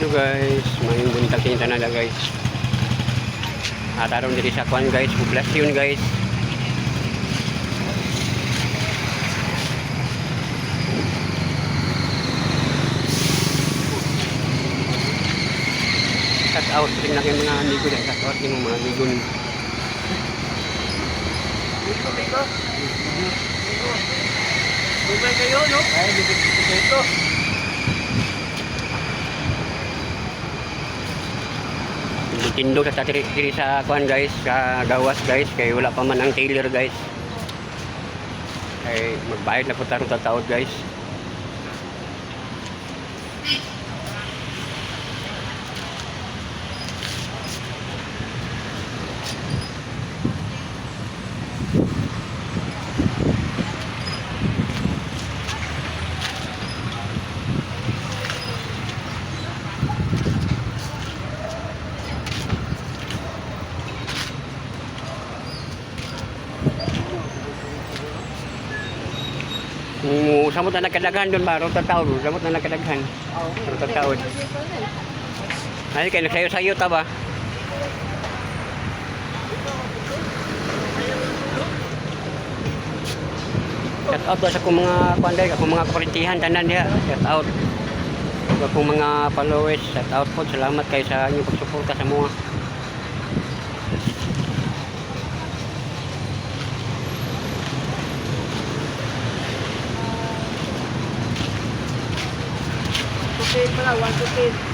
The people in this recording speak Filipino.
Hello guys, may buntag kinita na guys. At aron diri sa kwan guys, poblasyon guys. Cut out rin lang yung mga amigo na cut out yung mga amigo. Dito. Bumay kayo, no? Ay, dito. Tindog sa diri sa kwan guys, sa gawas guys, kay wala pa man ang tailor guys. Ay magbayad na po tarong taod guys. Samot na nagkadaghan doon ba? Rota taon. Samot na nagkadaghan. Rota taon. Ay, kayo sayo-sayo ta ba? Shout out sa akong mga kuanday, akong mga kurintihan tanan diha. Shout out. Akong mga followers, shout out po. Salamat kayo sa inyong pagsuporta sa mga. Okay pala, 1 to 10.